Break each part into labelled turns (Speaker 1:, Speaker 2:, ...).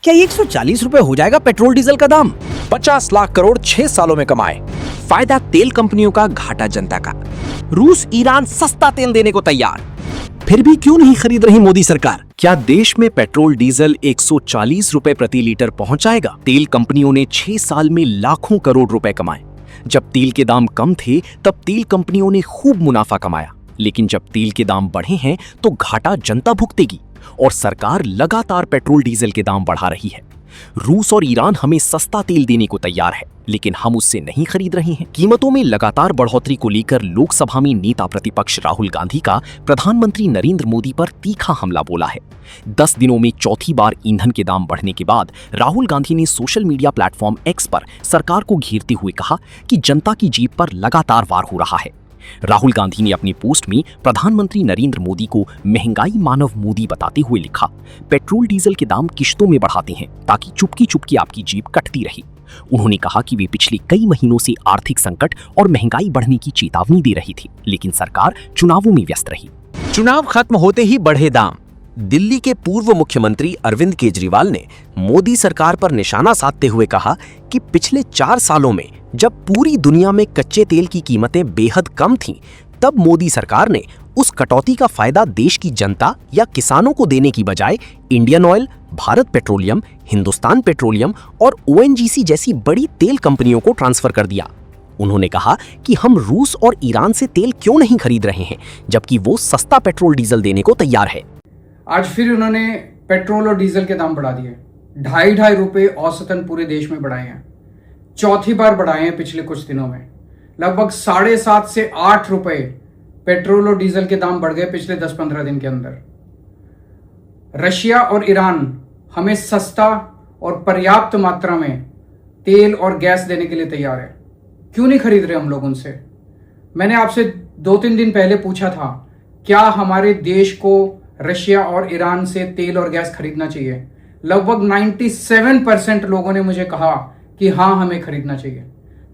Speaker 1: क्या 140 रुपए हो जाएगा पेट्रोल डीजल का दाम?
Speaker 2: 50 लाख करोड़ 6 सालों में कमाए।
Speaker 1: फायदा तेल कंपनियों का, घाटा जनता का। रूस ईरान सस्ता तेल देने को तैयार, फिर भी क्यों नहीं खरीद रही मोदी सरकार? क्या देश में पेट्रोल डीजल 140 रुपए प्रति लीटर पहुंच जाएगा? तेल कंपनियों ने 6 साल में लाखों करोड़ रुपए कमाए। जब तेल के दाम कम थे तब तेल कंपनियों ने खूब मुनाफा कमाया, लेकिन जब तेल के दाम बढ़े हैं तो घाटा जनता भुगतेगी और सरकार लगातार पेट्रोल डीजल के दाम बढ़ा रही है। रूस और ईरान हमें सस्ता तेल देने को तैयार है, लेकिन हम उससे नहीं खरीद रहे हैं। कीमतों में लगातार बढ़ोतरी को लेकर लोकसभा में नेता प्रतिपक्ष राहुल गांधी का प्रधानमंत्री नरेंद्र मोदी पर तीखा हमला बोला है। 10 दिनों में चौथी बार ईंधन के दाम बढ़ने के बाद राहुल गांधी ने सोशल मीडिया प्लेटफॉर्म एक्स पर सरकार को घेरते हुए कहा कि जनता की जीभ पर लगातार वार हो रहा है। राहुल गांधी ने अपनी पोस्ट में प्रधानमंत्री नरेंद्र मोदी को महंगाई मानव मोदी बताते हुए लिखा, पेट्रोल डीजल के दाम किश्तों में बढ़ाते हैं ताकि चुपकी चुपकी आपकी जीभ कटती रहे। उन्होंने कहा कि वे पिछले कई महीनों से आर्थिक संकट और महंगाई बढ़ने की चेतावनी दे रही थी, लेकिन सरकार चुनावों में व्यस्त रही।
Speaker 2: चुनाव खत्म होते ही बढ़े दाम। दिल्ली के पूर्व मुख्यमंत्री अरविंद केजरीवाल ने मोदी सरकार पर निशाना साधते हुए कहा कि पिछले 4 सालों में जब पूरी दुनिया में कच्चे तेल की कीमतें बेहद कम थीं, तब मोदी सरकार ने उस कटौती का फायदा देश की जनता या किसानों को देने की बजाय Indian oil, Bharat petroleum, Hindustan petroleum और ओएनजीसी जैसी बड़ी तेल कंपनियों को ट्रांसफर कर दिया। उन्होंने कहा कि हम रूस और ईरान से तेल क्यों नहीं खरीद रहे हैं, जबकि वो सस्ता पेट्रोल डीजल देने को तैयार है।
Speaker 3: आज फिर उन्होंने पेट्रोल और डीजल के दाम बढ़ा दिए। 2.5 रुपए औसतन पूरे देश में बढ़ाए हैं। चौथी बार बढ़ाए हैं पिछले कुछ दिनों में। लगभग 7.5 से 8 रुपए पेट्रोल और डीजल के दाम बढ़ गए पिछले 10-15 दिन के अंदर। रशिया और ईरान हमें सस्ता और पर्याप्त मात्रा में तेल और गैस देने के लिए तैयार है। क्यों नहीं खरीद रहे हम लोग उनसे? मैंने आपसे 2-3 दिन पहले पूछा था, क्या हमारे देश को रशिया और ईरान से तेल और गैस खरीदना चाहिए? लगभग 97% लोगों ने मुझे कहा कि हाँ, हमें खरीदना चाहिए।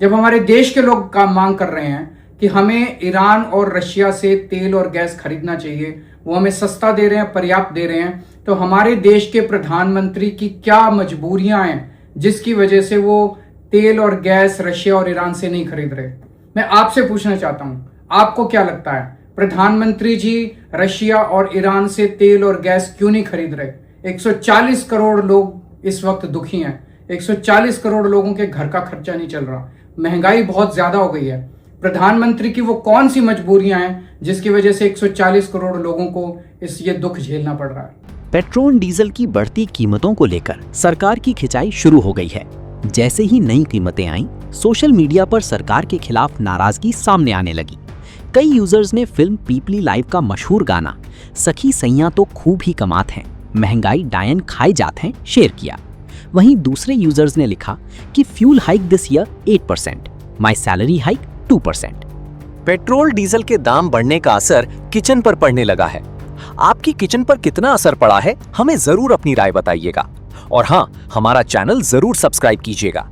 Speaker 3: जब हमारे देश के लोग काम मांग कर रहे हैं कि हमें ईरान और रशिया से तेल और गैस खरीदना चाहिए, वो हमें सस्ता दे रहे हैं, पर्याप्त दे रहे हैं, तो हमारे देश के प्रधानमंत्री की क्या मजबूरियां हैं जिसकी वजह से वो तेल और गैस रशिया और ईरान से नहीं खरीद रहे? मैं आपसे पूछना चाहता हूं, आपको क्या लगता है प्रधानमंत्री जी रशिया और ईरान से तेल और गैस क्यों नहीं खरीद रहे? 140 करोड़ लोग इस वक्त दुखी हैं। 140 करोड़ लोगों के घर का खर्चा नहीं चल रहा। महंगाई बहुत ज्यादा हो गई है। प्रधानमंत्री की वो कौन सी मजबूरियां हैं जिसकी वजह से 140 करोड़ लोगों को ये दुख झेलना पड़ रहा है?
Speaker 4: पेट्रोल डीजल की बढ़ती कीमतों को लेकर सरकार की खिंचाई शुरू हो गई है। जैसे ही नई कीमतें आईं, सोशल मीडिया पर सरकार के खिलाफ नाराजगी सामने आने लगी। कई यूजर्स ने फिल्म पीपली लाइव का मशहूर गाना सखी सैयां तो खूब ही कमात हैं, महंगाई डायन खाए जात हैं शेयर किया। वहीं दूसरे यूजर्स ने लिखा कि fuel hike this year 8%, my salary hike 2%।
Speaker 2: Petrol diesel के दाम बढ़ने का असर किचन पर पड़ने लगा है। आपकी किचन पर कितना असर पड़ा है, हमें जरूर अपनी राय बताइएगा। और हाँ, हमारा चैनल जरूर सब्सक्राइब कीजिएगा।